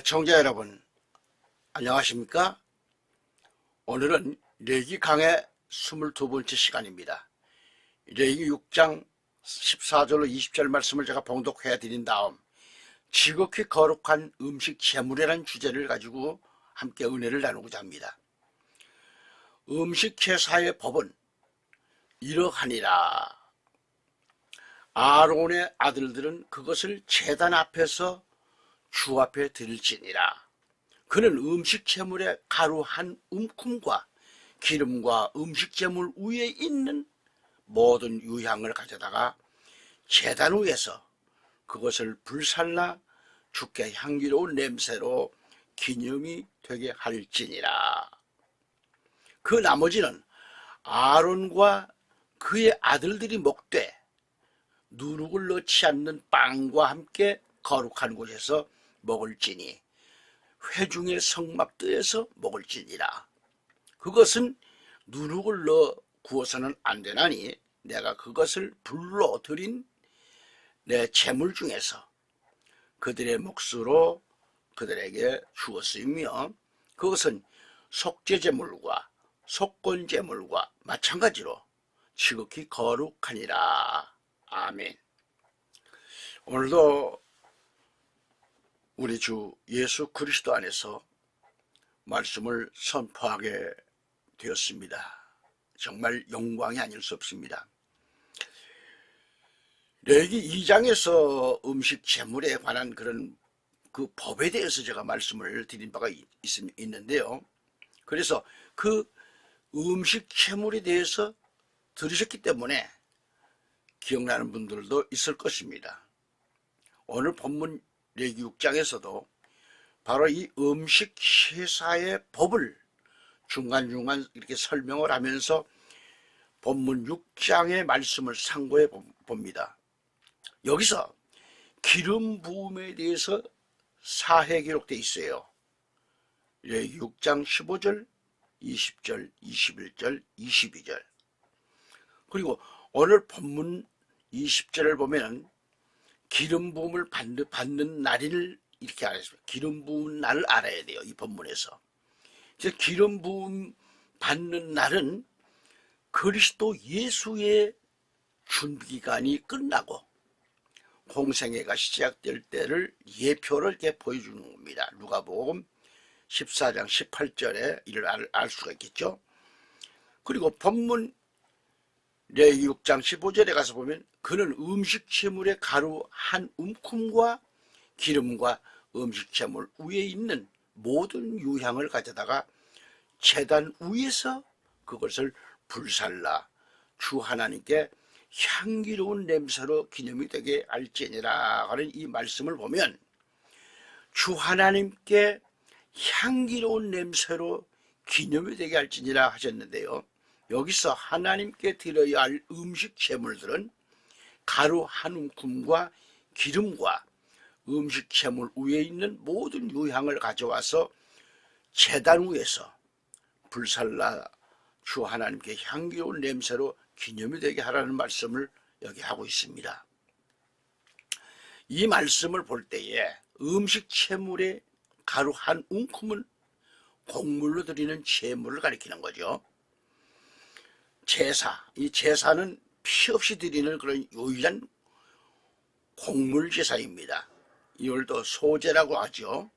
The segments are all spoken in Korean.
청자 여러분, 안녕하십니까? 오늘은 레위기 강의 22번째 시간입니다. 레위기 6장 14절로 20절 말씀을 제가 봉독해 드린 다음 지극히 거룩한 음식 제물이라는 주제를 가지고 함께 은혜를 나누고자 합니다. 음식 제사의 법은 이러하니라. 아론의 아들들은 그것을 제단 앞에서 주 앞에 드릴지니라. 그는 음식 제물의 가루 한 움큼과 기름과 음식 제물 위에 있는 모든 유향을 가져다가 제단 위에서 그것을 불살라 주께 향기로운 냄새로 기념이 되게 할지니라. 그 나머지는 아론과 그의 아들들이 먹되 누룩을 넣지 않는 빵과 함께 거룩한 곳에서 먹을지니 회중의 성막들에서 먹을지니라. 그것은 누룩을 넣어 구워서는 안 되나니 내가 그것을 불로 드린 내 제물 중에서 그들의 몫으로 그들에게 주었으며 그것은 속죄제물과 속건제물과 마찬가지로 지극히 거룩하니라. 아멘. 오늘도 우리 주 예수 그리스도 안에서 말씀을 선포하게 되었습니다. 정말 영광이 아닐 수 없습니다. 레위기 2장에서 음식 제물에 관한 그런 그 법에 대해서 제가 말씀을 드린 바가 있는데요. 그래서 그 음식 제물에 대해서 들으셨기 때문에 기억나는 분들도 있을 것입니다. 오늘 본문 레위기 6장에서도 바로 이 음식 제사의 법을 중간중간 이렇게 설명을 하면서 본문 6장의 말씀을 상고해 봅니다. 여기서 기름 부음에 대해서 사해 기록되어 있어요. 레위기 6장 15절, 20절, 21절, 22절. 그리고 오늘 본문 20절을 보면 기름 부음을 받는 날을 이렇게 알았습니다. 기름 부은 날을 알아야 돼요. 이 본문에서. 기름 부음 받는 날은 그리스도 예수의 준비기간이 끝나고 공생애가 시작될 때를 예표를 이렇게 보여주는 겁니다. 누가복음 14장 18절에 이를 알 수가 있겠죠. 그리고 본문 레위기 6장 15절에 가서 보면 그는 음식 제물의 가루 한 움큼과 기름과 음식 제물 위에 있는 모든 유향을 가져다가 제단 위에서 그것을 불살라 주 하나님께 향기로운 냄새로 기념이 되게 할지니라 하는 이 말씀을 보면 주 하나님께 향기로운 냄새로 기념이 되게 할지니라 하셨는데요. 여기서 하나님께 드려야 할 음식 제물들은 가루 한 움큼과 기름과 음식 제물 위에 있는 모든 유향을 가져와서 제단 위에서 불살라 주 하나님께 향기로운 냄새로 기념이 되게 하라는 말씀을 여기 하고 있습니다. 이 말씀을 볼 때에 음식 제물의 가루 한 움큼은 곡물로 드리는 제물을 가리키는 거죠. 제사, 이 제사는 피 없이 드리는 그런 유일한 곡물 제사입니다. 이걸 또 소제라고 하죠.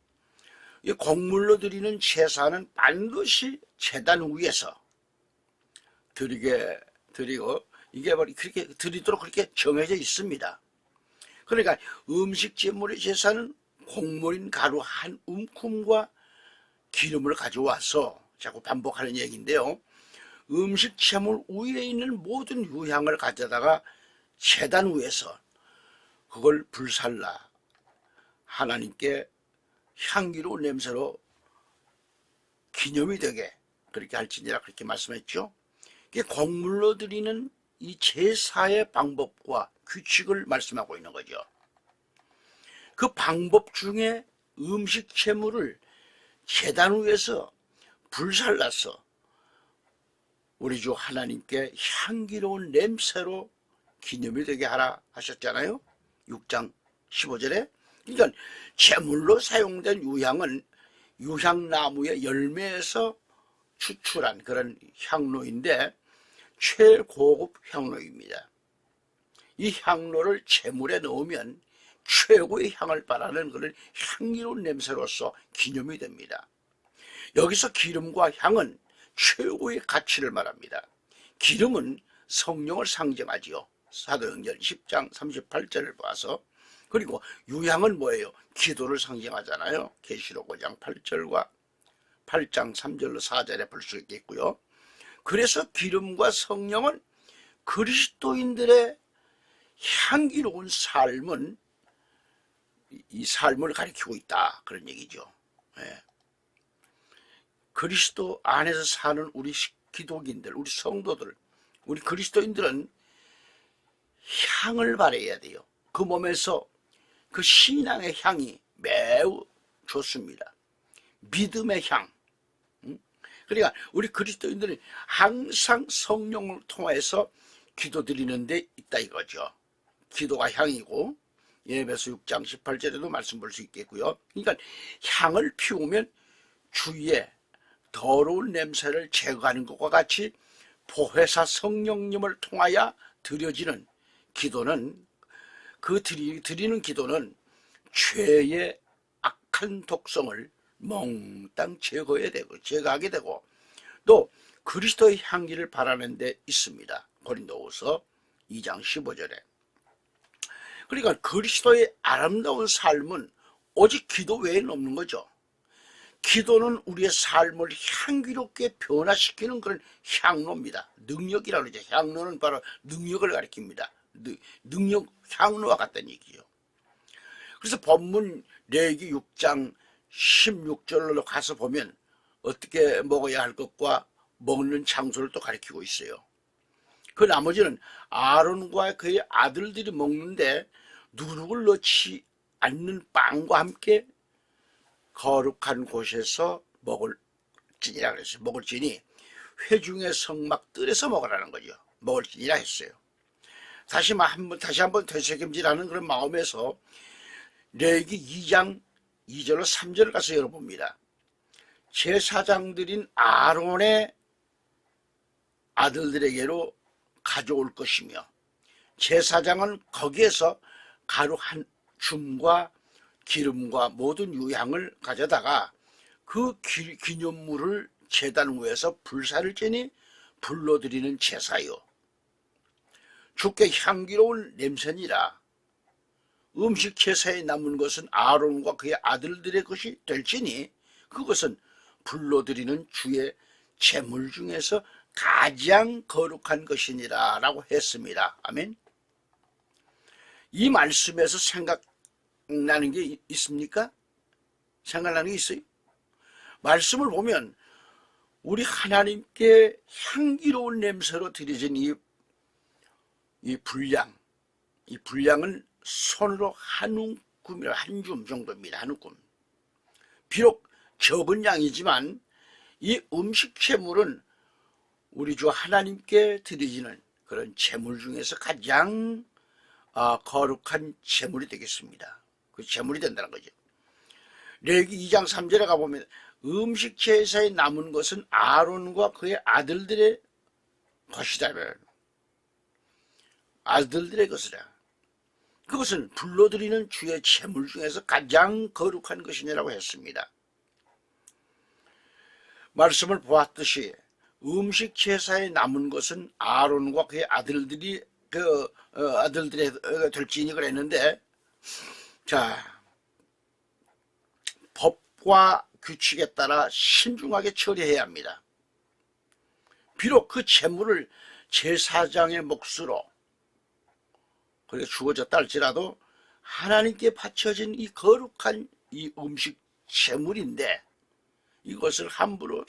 이 곡물로 드리는 제사는 반드시 제단 위에서 드리고 이게 바로 그렇게 드리도록 그렇게 정해져 있습니다. 그러니까 음식 제물의 제사는 곡물인 가루 한 움큼과 기름을 가져와서 자꾸 반복하는 얘기인데요. 음식 제물 위에 있는 모든 유향을 가져다가 제단 위에서 그걸 불살라 하나님께 향기로운 냄새로 기념이 되게 그렇게 할지니라 그렇게 말씀했죠. 이게 곡물로 드리는 이 제사의 방법과 규칙을 말씀하고 있는 거죠. 그 방법 중에 음식 제물을 제단 위에서 불살라서 우리 주 하나님께 향기로운 냄새로 기념이 되게 하라 하셨잖아요. 6장 15절에 그러니까 제물로 사용된 유향은 유향나무의 열매에서 추출한 그런 향로인데 최고급 향로입니다. 이 향로를 제물에 넣으면 최고의 향을 발하는 그런 향기로운 냄새로서 기념이 됩니다. 여기서 기름과 향은 최고의 가치를 말합니다. 기름은 성령을 상징하지요. 사도행전 10장 38절을 봐서. 그리고 유향은 뭐예요? 기도를 상징하잖아요. 계시록 5장 8절과 8장 3절로 4절에 볼 수 있겠고요. 그래서 기름과 성령은 그리스도인들의 향기로운 삶은 이 삶을 가리키고 있다, 그런 얘기죠. 예. 그리스도 안에서 사는 우리 기독인들, 우리 성도들, 우리 그리스도인들은 향을 발해야 돼요. 그 몸에서 그 신앙의 향이 매우 좋습니다. 믿음의 향. 그러니까 우리 그리스도인들은 항상 성령을 통해서 기도드리는 데 있다 이거죠. 기도가 향이고, 예배서 6장 18절에도 말씀 볼 수 있겠고요. 그러니까 향을 피우면 주위에 더러운 냄새를 제거하는 것과 같이 보혜사 성령님을 통하여 드려지는 기도는, 그 드리는 기도는 죄의 악한 독성을 몽땅 제거하게 되고 또 그리스도의 향기를 바라는 데 있습니다. 고린도후서 2장 15절에. 그러니까 그리스도의 아름다운 삶은 오직 기도 외에는 없는 거죠. 기도는 우리의 삶을 향기롭게 변화시키는 그런 향로입니다. 능력이라고 그러죠. 향로는 바로 능력을 가리킵니다. 능력, 향로와 같다는 얘기죠. 그래서 본문 레위기 6장 16절로 가서 보면 어떻게 먹어야 할 것과 먹는 장소를 또 가리키고 있어요. 그 나머지는 아론과 그의 아들들이 먹는데 누룩을 넣지 않는 빵과 함께 거룩한 곳에서 먹을지니라 그랬어요. 먹을지니 회중의 성막 뜰에서 먹으라는 거죠. 먹을지니라 했어요. 다시 한번 되새김질하는 그런 마음에서 레위기 2장 2절로 3절을 가서 열어봅니다. 제사장들인 아론의 아들들에게로 가져올 것이며 제사장은 거기에서 가루 한 줌과 기름과 모든 유향을 가져다가 그 기념물을 제단 위에서 불사를 쬐니 불로 드리는 제사요. 주께 향기로운 냄새니라. 음식 제사에 남은 것은 아론과 그의 아들들의 것이 될지니 그것은 불로 드리는 주의 제물 중에서 가장 거룩한 것이니라 라고 했습니다. 아멘. 이 말씀에서 생각나는 게 있습니까? 생각나는 게 있어요? 말씀을 보면 우리 하나님께 향기로운 냄새로 드려진 이 분량은 손으로 한 움큼이나 한 줌 정도입니다. 한 움큼. 비록 적은 양이지만 이 음식 제물은 우리 주 하나님께 드려지는 그런 제물 중에서 가장 거룩한 제물이 되겠습니다. 그 제물이 된다는 거죠. 레위기 2장 3절에 가보면 음식 제사에 남은 것은 아론과 그의 아들들의 것이다. 아들들의 것이라. 그것은 불로 드리는 주의 제물 중에서 가장 거룩한 것이냐라고 했습니다. 말씀을 보았듯이 음식 제사에 남은 것은 아론과 그의 아들들이 아들들의 될지니 그랬는데, 자, 법과 규칙에 따라 신중하게 처리해야 합니다. 비록 그 제물을 제사장의 몫으로 그렇게 주어졌다 할지라도 하나님께 바쳐진 이 거룩한 이 음식 제물인데 이것을 함부로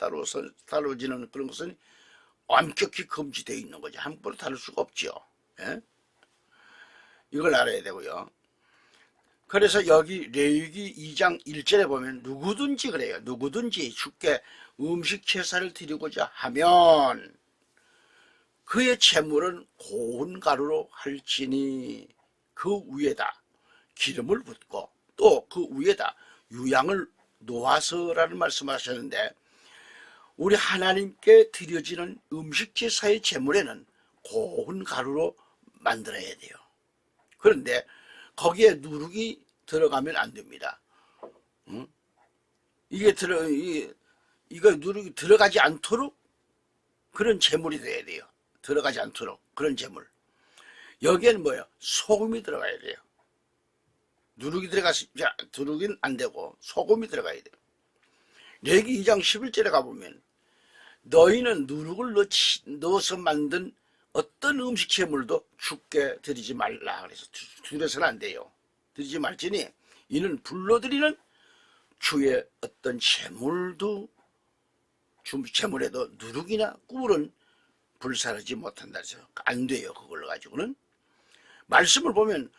다루지는 그런 것은 엄격히 금지되어 있는 거죠. 함부로 다룰 수가 없죠. 예? 이걸 알아야 되고요. 그래서 여기 레위기 2장 1절에 보면 누구든지 그래요. 누구든지 주께 음식 제사를 드리고자 하면 그의 제물은 고운 가루로 할지니 그 위에다 기름을 붓고 또 그 위에다 유향을 놓아서라는 말씀을 하셨는데, 우리 하나님께 드려지는 음식 제사의 제물에는 고운 가루로 만들어야 돼요. 그런데 거기에 누룩이 들어가면 안 됩니다. 이거 누룩이 들어가지 않도록 그런 제물이 돼야 돼요. 들어가지 않도록 그런 제물. 여기에는 뭐예요? 소금이 들어가야 돼요. 누룩은 안 되고 소금이 들어가야 돼요. 레위기 2장 11절에 가보면 너희는 누룩을 넣어서 만든 어떤 음식 제물도 주께 드리지 말라. 그래서 드려서는 안 돼요. 드리지 말지니 이는 불로 드리는 주의 어떤 제물에도 누룩이나 꿀은 불사르지 못한다 해서 안 돼요. 그걸로 가지고는. 말씀을 보면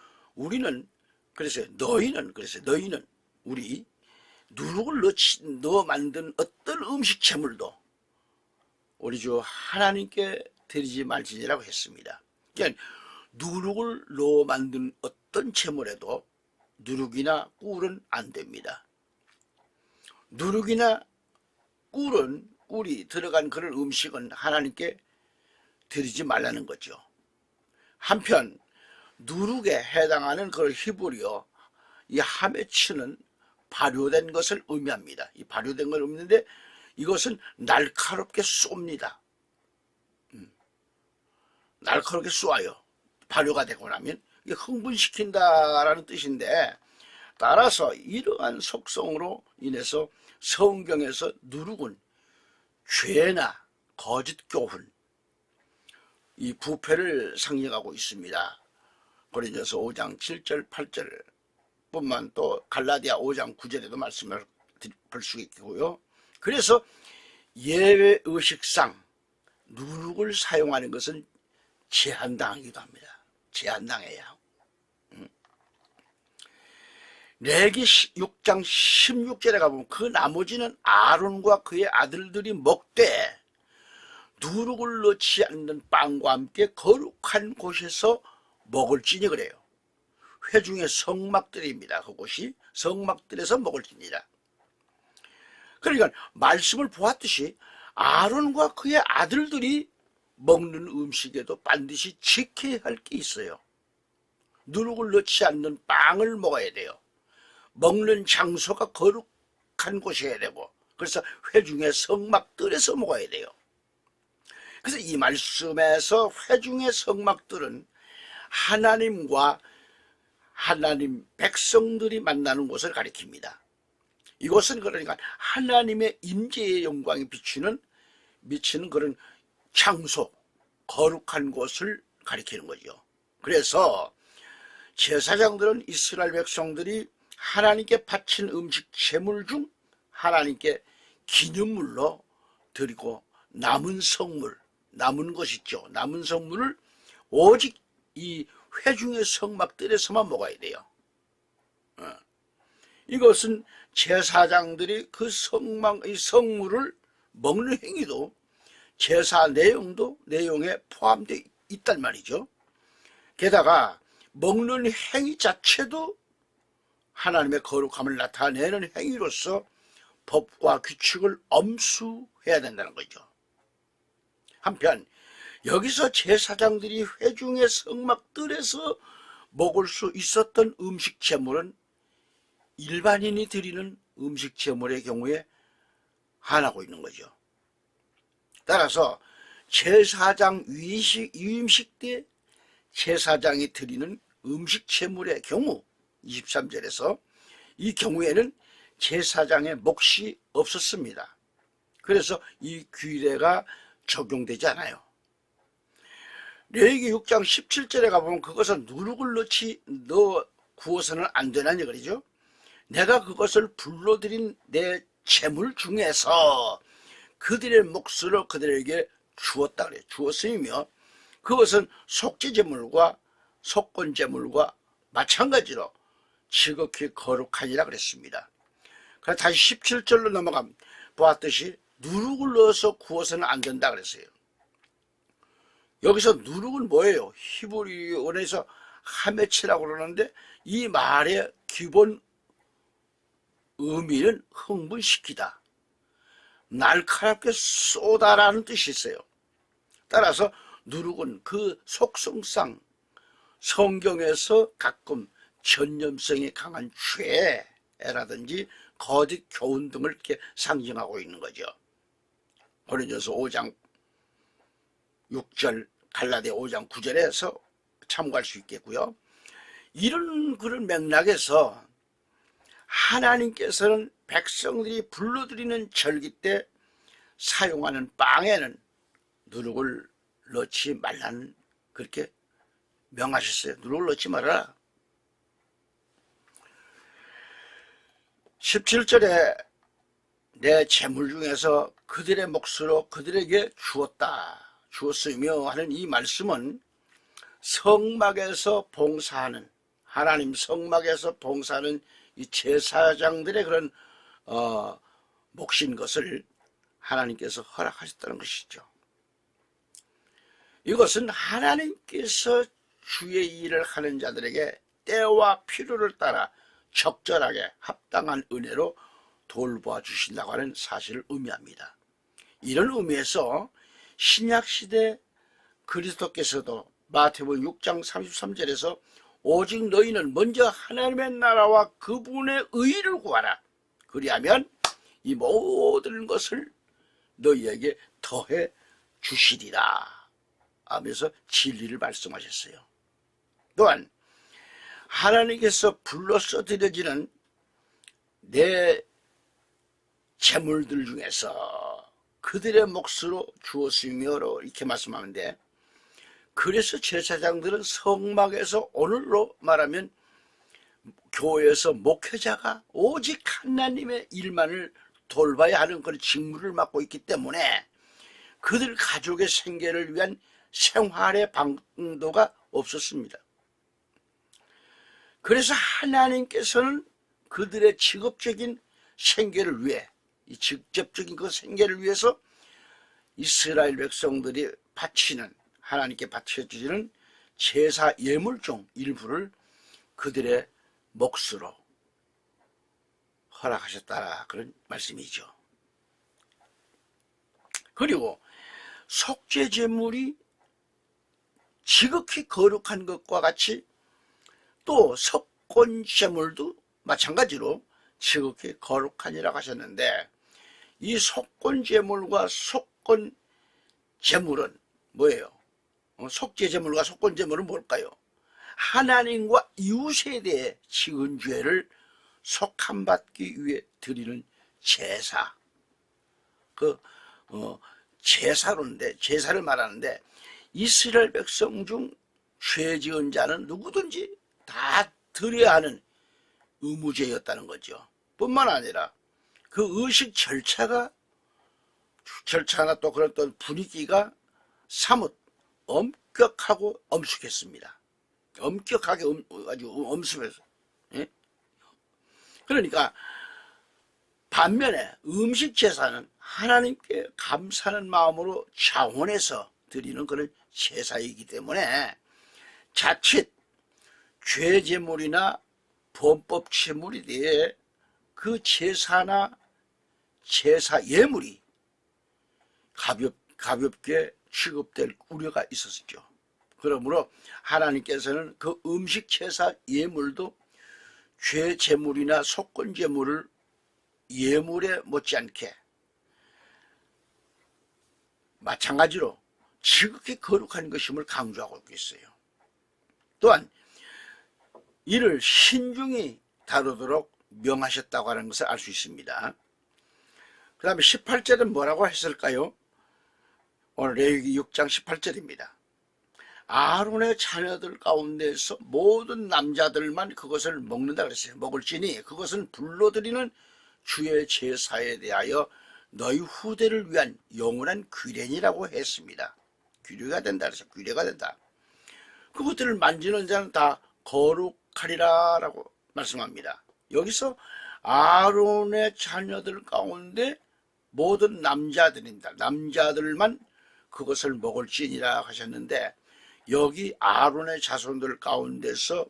그래서 너희는 우리 누룩을 넣어 만든 어떤 음식 제물도 우리 주 하나님께 드리지 말지니라고 했습니다. 그러니까 누룩을 넣어 만든 어떤 제물에도 누룩이나 꿀은 안 됩니다. 누룩이나 꿀이 들어간 그런 음식은 하나님께 드리지 말라는 거죠. 한편 누룩에 해당하는 그 히브리어 이 하메츠는 발효된 것을 의미합니다. 이 발효된 걸 의미하는데 이것은 날카롭게 쏩니다. 날카롭게 쏘아요. 발효가 되고 나면 이게 흥분시킨다라는 뜻인데, 따라서 이러한 속성으로 인해서 성경에서 누룩은 죄나 거짓 교훈, 이 부패를 상징하고 있습니다. 고린도서 5장 7절 8절 뿐만 또 갈라디아 5장 9절에도 말씀을 볼 수 있고요. 그래서 예외 의식상 누룩을 사용하는 것은 제한당하기도 합니다. 제한당해야. 레위기 6장 16절에 가보면 그 나머지는 아론과 그의 아들들이 먹되 누룩을 넣지 않는 빵과 함께 거룩한 곳에서 먹을지니 그래요. 회중의 성막들입니다. 그곳이 성막들에서 먹을지니라. 그러니까 말씀을 보았듯이 아론과 그의 아들들이 먹는 음식에도 반드시 지켜야 할 게 있어요. 누룩을 넣지 않는 빵을 먹어야 돼요. 먹는 장소가 거룩한 곳이어야 되고, 그래서 회중의 성막들에서 먹어야 돼요. 그래서 이 말씀에서 회중의 성막들은 하나님과 하나님 백성들이 만나는 곳을 가리킵니다. 이곳은 그러니까 하나님의 임재의 영광이 미치는 그런 장소, 거룩한 곳을 가리키는 거죠. 그래서 제사장들은 이스라엘 백성들이 하나님께 바친 음식 제물 중 하나님께 기념물로 드리고 남은 것 있죠. 남은 성물을 오직 이 회중의 성막들에서만 먹어야 돼요. 이것은 제사장들이 그 성물을 먹는 행위도 제사 내용에 포함되어 있단 말이죠. 게다가 먹는 행위 자체도 하나님의 거룩함을 나타내는 행위로서 법과 규칙을 엄수해야 된다는 거죠. 한편 여기서 제사장들이 회중의 성막들에서 먹을 수 있었던 음식 제물은 일반인이 드리는 음식 제물의 경우에 한하고 있는 거죠. 따라서 제사장 위임식 때 제사장이 드리는 음식 제물의 경우 23절에서 이 경우에는 제사장의 몫이 없었습니다. 그래서 이 규례가 적용되지 않아요. 레위기 6장 17절에 가보면 그것은 누룩을 넣어 구워서는 안 되나니 그러죠. 내가 그것을 불러들인 내 제물 중에서 그들의 몫으로 그들에게 주었다 그래요. 주었으며 그것은 속죄제물과 속건제물과 마찬가지로 지극히 거룩하니라 그랬습니다. 그래서 다시 17절로 넘어가면 보았듯이 누룩을 넣어서 구워서는 안 된다 그랬어요. 여기서 누룩은 뭐예요? 히브리 원에서 하메츠라고 그러는데 이 말의 기본 의미는 흥분시키다, 날카롭게 쏘다라는 뜻이 있어요. 따라서 누룩은 그 속성상 성경에서 가끔 전염성이 강한 죄라든지 거짓 교훈 등을 이렇게 상징하고 있는 거죠. 고린도서 5장 6절, 갈라디아 5장 9절에서 참고할 수 있겠고요. 이런 그런 맥락에서 하나님께서는 백성들이 불러드리는 절기 때 사용하는 빵에는 누룩을 넣지 말라는 그렇게 명하셨어요. 누룩을 넣지 말아라. 17절에 내 재물 중에서 그들의 몫으로 그들에게 주었으며 하는 이 말씀은 성막에서 봉사하는, 하나님 성막에서 봉사하는 이 제사장들의 그런 몫인 것을 하나님께서 허락하셨다는 것이죠. 이것은 하나님께서 주의 일을 하는 자들에게 때와 필요를 따라 적절하게 합당한 은혜로 돌보아 주신다고 하는 사실을 의미합니다. 이런 의미에서 신약시대 그리스도께서도 마태복음 6장 33절에서 오직 너희는 먼저 하나님의 나라와 그분의 의를 구하라. 그리하면 이 모든 것을 너희에게 더해 주시리라 하면서 진리를 말씀하셨어요. 또한 하나님께서 불러서 드려지는 내 재물들 중에서 그들의 몫으로 주었으며로 이렇게 말씀하는데, 그래서 제사장들은 성막에서 오늘로 말하면 교회에서 목회자가 오직 하나님의 일만을 돌봐야 하는 그런 직무를 맡고 있기 때문에 그들 가족의 생계를 위한 생활의 방도가 없었습니다. 그래서 하나님께서는 그들의 직업적인 생계를 위해, 이 직접적인 그 생계를 위해서 이스라엘 백성들이 바치는, 하나님께 바쳐주시는 제사 예물 중 일부를 그들의 몫으로 허락하셨다, 그런 말씀이죠. 그리고 속죄 제물이 지극히 거룩한 것과 같이 또 속건 제물도 마찬가지로 지극히 거룩하니라고 하셨는데, 이 속건 제물과 속건 제물은 뭐예요? 속죄 제물과 속건 제물은 뭘까요? 하나님과 이웃에 대해 지은 죄를 속함받기 위해 드리는 제사, 제사로인데, 제사를 말하는데, 이스라엘 백성 중 죄 지은 자는 누구든지 다 드려야 하는 의무제였다는 거죠. 뿐만 아니라 그 의식 절차나 또 그런 또 분위기가 사뭇 엄격하고 엄숙했습니다. 엄격하게 아주 엄숙해서. 예? 그러니까 반면에 음식 제사는 하나님께 감사하는 마음으로 차원에서 드리는 그런 제사이기 때문에 자칫 죄 제물이나 범법 제물에 대해 그 제사나 제사 예물이 가볍게 취급될 우려가 있었죠. 그러므로 하나님께서는 그 음식 제사 예물도 죄 제물이나 속건 제물을 예물에 못지않게 마찬가지로 지극히 거룩한 것임을 강조하고 있어요. 또한 이를 신중히 다루도록 명하셨다고 하는 것을 알 수 있습니다. 그 다음에 18절은 뭐라고 했을까요? 오늘 레위기 6장 18절입니다. 아론의 자녀들 가운데서 모든 남자들만 그것을 먹는다 그랬어요. 먹을지니 그것은 불러드리는 주의 제사에 대하여 너희 후대를 위한 영원한 규례니라고 했습니다. 규례가 된다 그래서 규례가 된다. 그것들을 만지는 자는 다 거룩하리라 라고 말씀합니다. 여기서 아론의 자녀들 가운데 모든 남자들입니다. 남자들만 그것을 먹을지니라 하셨는데, 여기 아론의 자손들 가운데서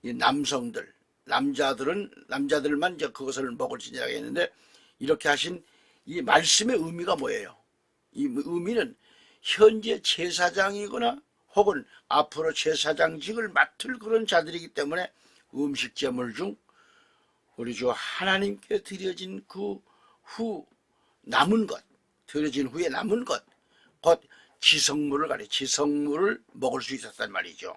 이 남성들 남자들만 이제 그것을 먹을지니라 했는데, 이렇게 하신 이 말씀의 의미가 뭐예요? 이 의미는 현재 제사장이거나 혹은 앞으로 제사장직을 맡을 그런 자들이기 때문에 음식 제물 중 우리 주 하나님께 드려진 그 후 남은 것, 드려진 후에 남은 것, 곧 지성물을 먹을 수 있었단 말이죠.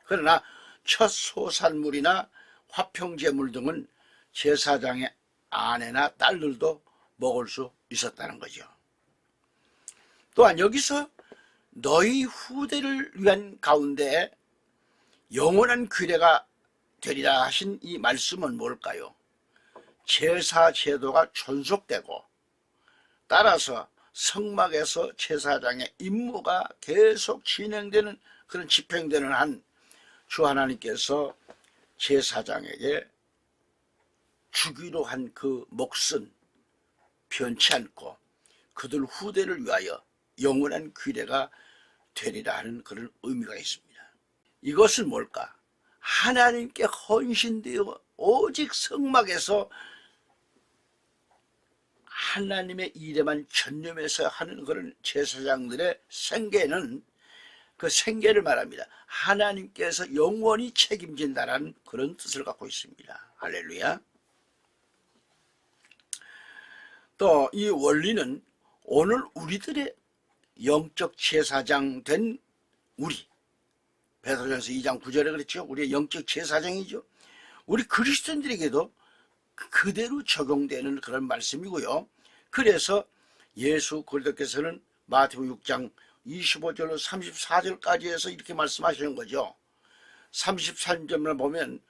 그러나 첫 소산물이나 화평제물 등은 제사장의 아내나 딸들도 먹을 수 있었다는 거죠. 또한 여기서 너희 후대를 위한 가운데 영원한 규례가 되리라 하신 이 말씀은 뭘까요? 제사 제도가 존속되고 따라서 성막에서 제사장의 임무가 계속 진행되는, 그런 집행되는 한 주 하나님께서 제사장에게 주기로 한 그 몫은 변치 않고 그들 후대를 위하여 영원한 규례가 되리라 하는 그런 의미가 있습니다. 이것은 뭘까? 하나님께 헌신되어 오직 성막에서 하나님의 일에만 전념해서 하는 그런 제사장들의 생계는, 그 생계를 말합니다. 하나님께서 영원히 책임진다는 그런 뜻을 갖고 있습니다. 할렐루야. 또 이 원리는 오늘 우리들의 영적 제사장 된 우리, 베드로전서 2장 9절에 그랬죠. 우리의 영적 제사장이죠. 우리 그리스도인들에게도 그대로 적용되는 그런 말씀이고요. 그래서 예수 그리스도께서는 마태복음 6장 25절로 34절까지 해서 이렇게 말씀하시는 거죠. 33절만 보면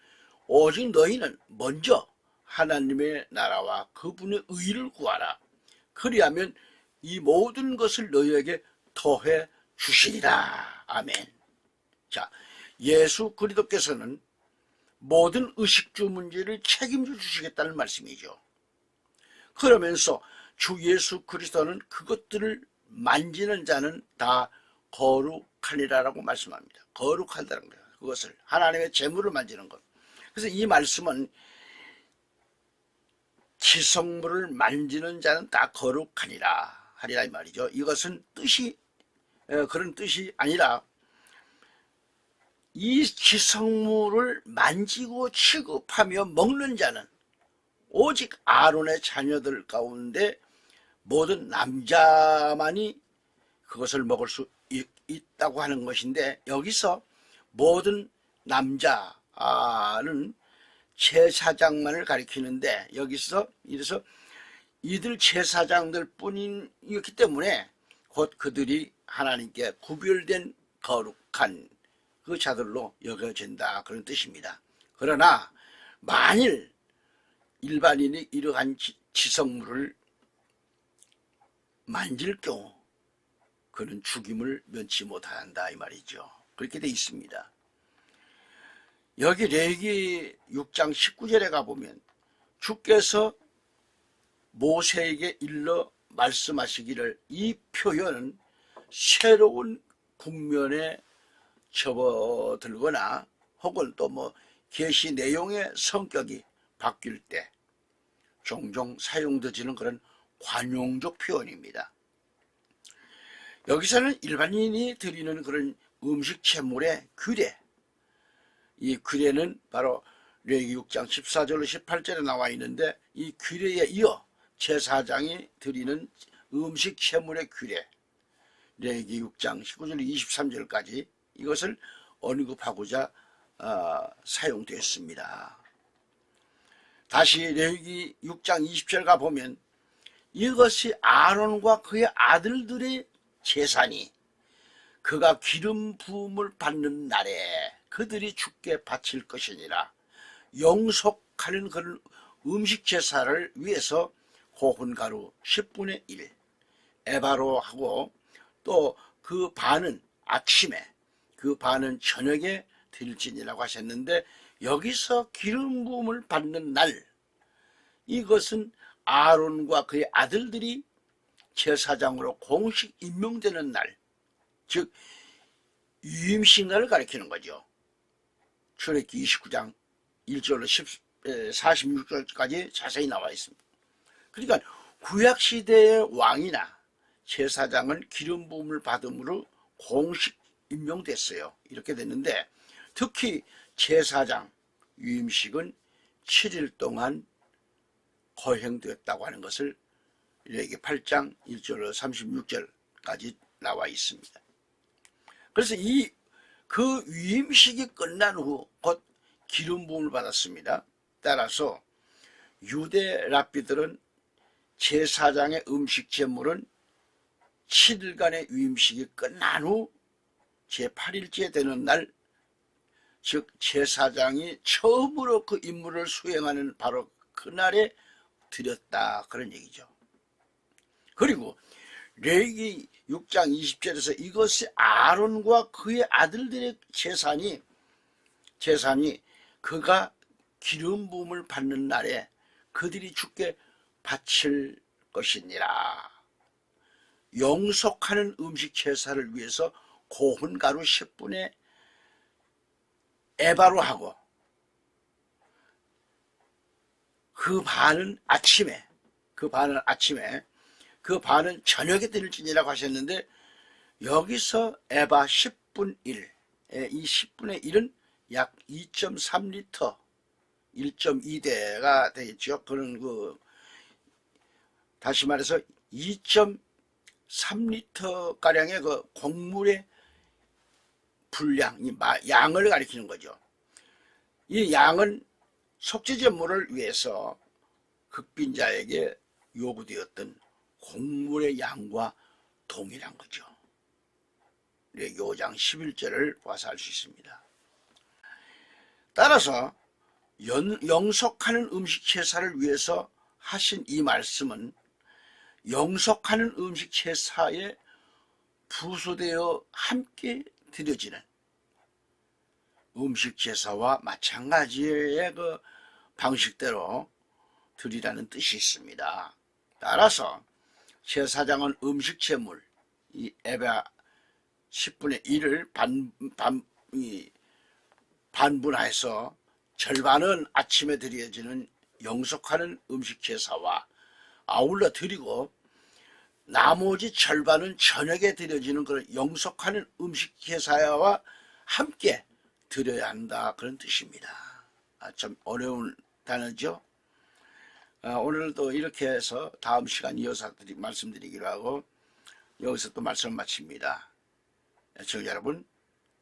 오직 너희는 먼저 하나님의 나라와 그분의 의를 구하라. 그리하면 이 모든 것을 너희에게 더해 주시리라. 아멘. 자, 예수 그리스도께서는 모든 의식주 문제를 책임져 주시겠다는 말씀이죠. 그러면서 주 예수 그리스도는 그것들을 만지는 자는 다 거룩하니라라고 말씀합니다. 거룩한다는 거예요. 그것을 하나님의 제물을 만지는 것. 그래서 이 말씀은 지성물을 만지는 자는 다 거룩하니라 하리라 이 말이죠. 이것은 그런 뜻이 아니라 이 지성물을 만지고 취급하며 먹는 자는 오직 아론의 자녀들 가운데 모든 남자만이 그것을 먹을 수 있다고 하는 것인데, 여기서 모든 남자는 제사장만을 가리키는데, 여기서 이래서 이들 제사장들 뿐이었기 때문에 곧 그들이 하나님께 구별된 거룩한 그 자들로 여겨진다, 그런 뜻입니다. 그러나 만일 일반인이 이러한 지성물을 만질 경우 그는 죽임을 면치 못한다 이 말이죠. 그렇게 돼 있습니다. 여기 레위기 6장 19절에 가보면 주께서 모세에게 일러 말씀하시기를, 이 표현은 새로운 국면에 접어들거나 혹은 또 계시 내용의 성격이 바뀔 때 종종 사용되지는 그런 관용적 표현입니다. 여기서는 일반인이 드리는 그런 음식 제물의 규례, 이 규례는 바로 레위기 6장 14절로 18절에 나와 있는데, 이 규례에 이어 제사장이 드리는 음식 제물의 규례, 레위기 6장 19절 23절까지 이것을 언급하고자 사용되었습니다. 다시 레위기 6장 20절 가보면 이것이 아론과 그의 아들들의 제사니 그가 기름 부음을 받는 날에 그들이 주께 바칠 것이니라. 영속하는 그런 음식 제사를 위해서 호분가루 10분의 1 에바로 하고, 또 그 반은 아침에 그 반은 저녁에 드릴지니라고 하셨는데, 여기서 기름 부음을 받는 날, 이것은 아론과 그의 아들들이 제사장으로 공식 임명되는 날, 즉 유임식 날을 가리키는 거죠. 출애굽기 29장 1절로 46절까지 자세히 나와 있습니다. 그러니까 구약시대의 왕이나 제사장은 기름 부음을 받음으로 공식 임명됐어요. 이렇게 됐는데 특히 제사장 위임식은 7일 동안 거행되었다고 하는 것을 레위기 8장 1절로 36절까지 나와 있습니다. 그래서 그 위임식이 끝난 후 곧 기름 부음을 받았습니다. 따라서 유대 랍비들은 제사장의 음식 제물은 7일간의 위임식이 끝난 후 제8일째 되는 날, 즉 제사장이 처음으로 그 임무를 수행하는 바로 그날에 드렸다, 그런 얘기죠. 그리고 레위기 6장 20절에서 이것이 아론과 그의 아들들의 재산이 그가 기름 부음을 받는 날에 그들이 주께 바칠 것이니라. 영속하는 음식 제사를 위해서 고운 가루 10분의 에바로 하고 그 반은 아침에 그 반은 저녁에 드릴지니라고 하셨는데, 여기서 에바 10분 1, 이 10분의 1은 약 2.3리터 1.2대가 되겠죠. 그런 다시 말해서 2.3리터 가량의 그 곡물의 분량, 양을 가리키는 거죠. 이 양은 속죄제물을 위해서 극빈자에게 요구되었던 곡물의 양과 동일한 거죠. 레위기 5장 11절을 봐서 알 수 있습니다. 따라서 영속하는 음식 제사를 위해서 하신 이 말씀은 영속하는 음식 제사에 부수되어 함께 드려지는 음식 제사와 마찬가지의 그 방식대로 드리라는 뜻이 있습니다. 따라서 제사장은 음식 제물 이 에바 10분의 1을 반분해서 절반은 아침에 드려지는 영속하는 음식 제사와 아울러 드리고 나머지 절반은 저녁에 드려지는 그런 영속하는 음식 제사와 함께 드려야 한다, 그런 뜻입니다. 좀 어려운 단어죠. 오늘도 이렇게 해서 다음 시간 이어서 말씀드리기로 하고 여기서 또 말씀을 마칩니다. 시청자 여러분,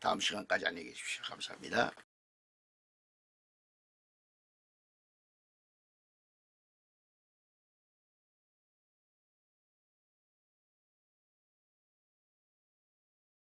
다음 시간까지 안녕히 계십시오. 감사합니다.